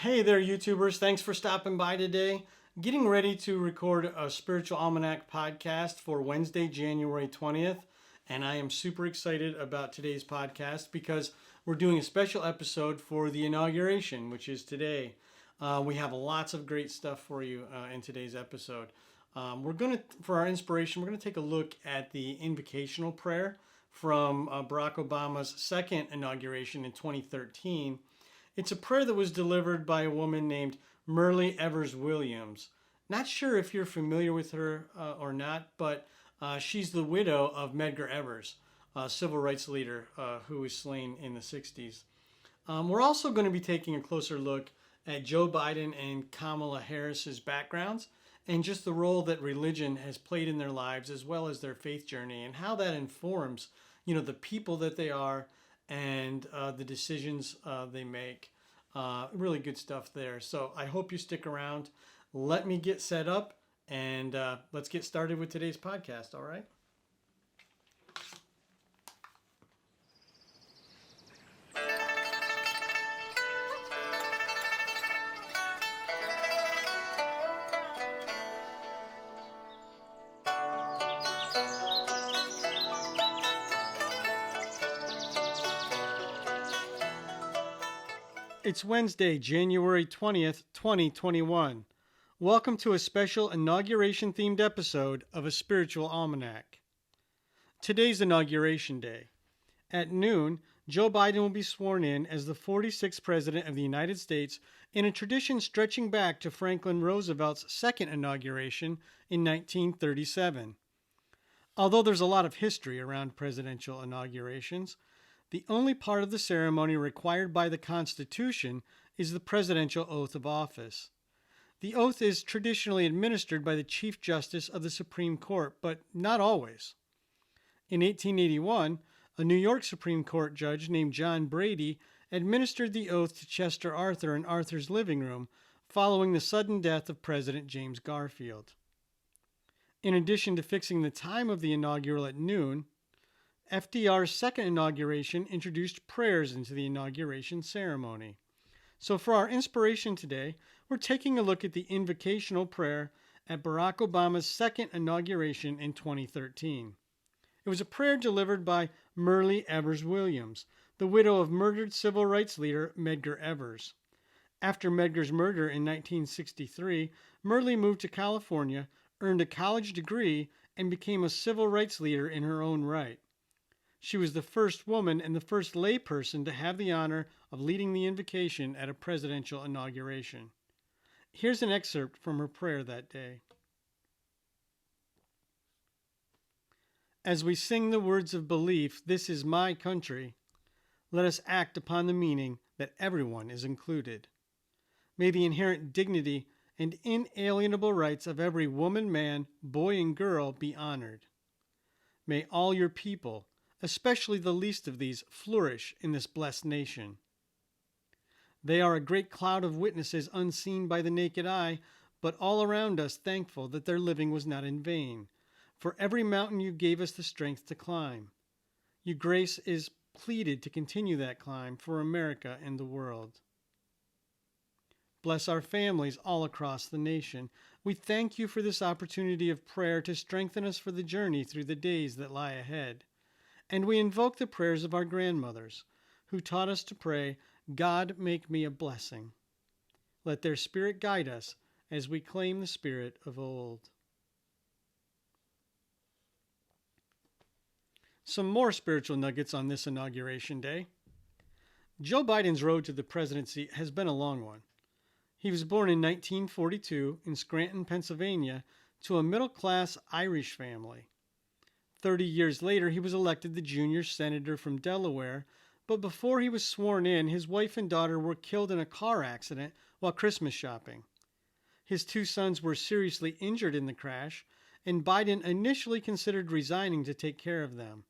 Hey there, YouTubers. Thanks for stopping by today. Getting ready to record a Spiritual Almanac podcast for Wednesday, January 20th. And I am super excited about today's podcast because we're doing a special episode for the inauguration, which is today. We have lots of great stuff for you in today's episode. For our inspiration, we're going to take a look at the invocational prayer from Barack Obama's second inauguration in 2013. It's a prayer that was delivered by a woman named Myrlie Evers-Williams. Not sure if you're familiar with her or not, but she's the widow of Medgar Evers, a civil rights leader who was slain in the 60s. We're also going to be taking a closer look at Joe Biden and Kamala Harris's backgrounds and just the role that religion has played in their lives as well as their faith journey and how that informs, the people that they are and the decisions they make. Really good stuff there. So I hope you stick around. Let me get set up and let's get started with today's podcast. All right. It's Wednesday, January 20th, 2021. Welcome to a special inauguration themed episode of a Spiritual Almanac. Today's Inauguration Day. At noon, Joe Biden will be sworn in as the 46th President of the United States in a tradition stretching back to Franklin Roosevelt's second inauguration in 1937. Although there's a lot of history around presidential inaugurations, the only part of the ceremony required by the Constitution is the presidential oath of office. The oath is traditionally administered by the Chief Justice of the Supreme Court, but not always. In 1881, a New York Supreme Court judge named John Brady administered the oath to Chester Arthur in Arthur's living room following the sudden death of President James Garfield. In addition to fixing the time of the inaugural at noon, FDR's second inauguration introduced prayers into the inauguration ceremony. So for our inspiration today, we're taking a look at the invocational prayer at Barack Obama's second inauguration in 2013. It was a prayer delivered by Myrlie Evers-Williams, the widow of murdered civil rights leader Medgar Evers. After Medgar's murder in 1963, Myrlie moved to California, earned a college degree, and became a civil rights leader in her own right. She was the first woman and the first layperson to have the honor of leading the invocation at a presidential inauguration. Here's an excerpt from her prayer that day. As we sing the words of belief, "This is my country," let us act upon the meaning that everyone is included. May the inherent dignity and inalienable rights of every woman, man, boy, and girl be honored. May all your people, especially the least of these, flourish in this blessed nation. They are a great cloud of witnesses unseen by the naked eye, but all around us thankful that their living was not in vain. For every mountain you gave us the strength to climb. Your grace is pleaded to continue that climb for America and the world. Bless our families all across the nation. We thank you for this opportunity of prayer to strengthen us for the journey through the days that lie ahead. And we invoke the prayers of our grandmothers, who taught us to pray, "God, make me a blessing." Let their spirit guide us as we claim the spirit of old. Some more spiritual nuggets on this inauguration day. Joe Biden's road to the presidency has been a long one. He was born in 1942 in Scranton, Pennsylvania, to a middle-class Irish family. 30 years later, he was elected the junior senator from Delaware, but before he was sworn in, his wife and daughter were killed in a car accident while Christmas shopping. His two sons were seriously injured in the crash, and Biden initially considered resigning to take care of them.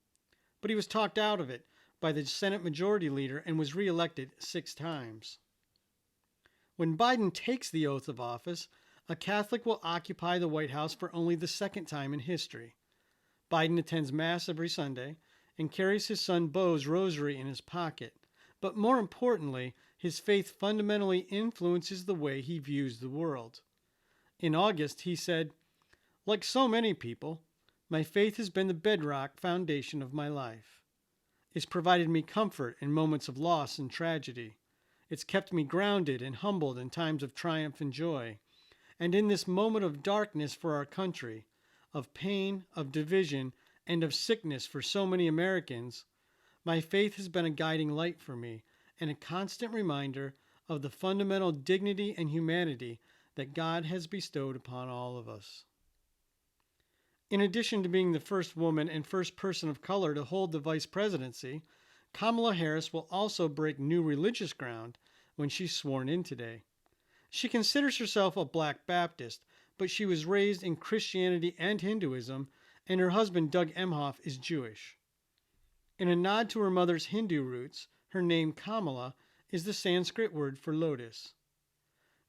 But he was talked out of it by the Senate Majority Leader and was reelected 6 times. When Biden takes the oath of office, a Catholic will occupy the White House for only the second time in history. Biden attends Mass every Sunday and carries his son Beau's rosary in his pocket. but more importantly, his faith fundamentally influences the way he views the world. In August, he said, "Like so many people, my faith has been the bedrock foundation of my life. It's provided me comfort in moments of loss and tragedy. It's kept me grounded and humbled in times of triumph and joy. And in this moment of darkness for our country, of pain, of division, and of sickness for so many Americans, my faith has been a guiding light for me and a constant reminder of the fundamental dignity and humanity that God has bestowed upon all of us." In addition to being the first woman and first person of color to hold the vice presidency, Kamala Harris will also break new religious ground when she's sworn in today. She considers herself a Black Baptist, but she was raised in Christianity and Hinduism, and her husband, Doug Emhoff, is Jewish. In a nod to her mother's Hindu roots, her name Kamala is the Sanskrit word for lotus.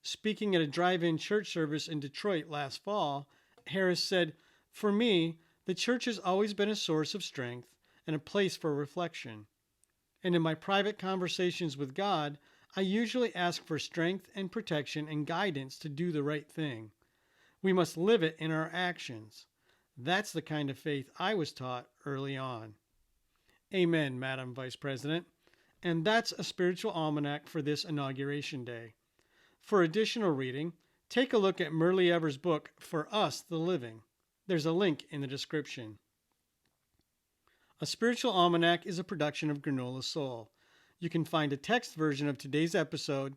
Speaking at a drive-in church service in Detroit last fall, Harris said, "For me, the church has always been a source of strength and a place for reflection. And in my private conversations with God, I usually ask for strength and protection and guidance to do the right thing. We must live it in our actions. That's the kind of faith I was taught early on." Amen, Madam Vice President. And that's a Spiritual Almanac for this Inauguration Day. For additional reading, take a look at Myrlie Evers' book, For Us the Living. There's a link in the description. A Spiritual Almanac is a production of Granola Soul. You can find a text version of today's episode,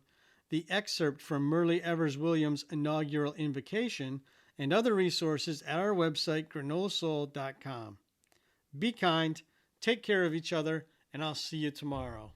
the excerpt from Myrlie Evers-Williams' inaugural invocation, and other resources at our website, granolasoul.com. Be kind, take care of each other, and I'll see you tomorrow.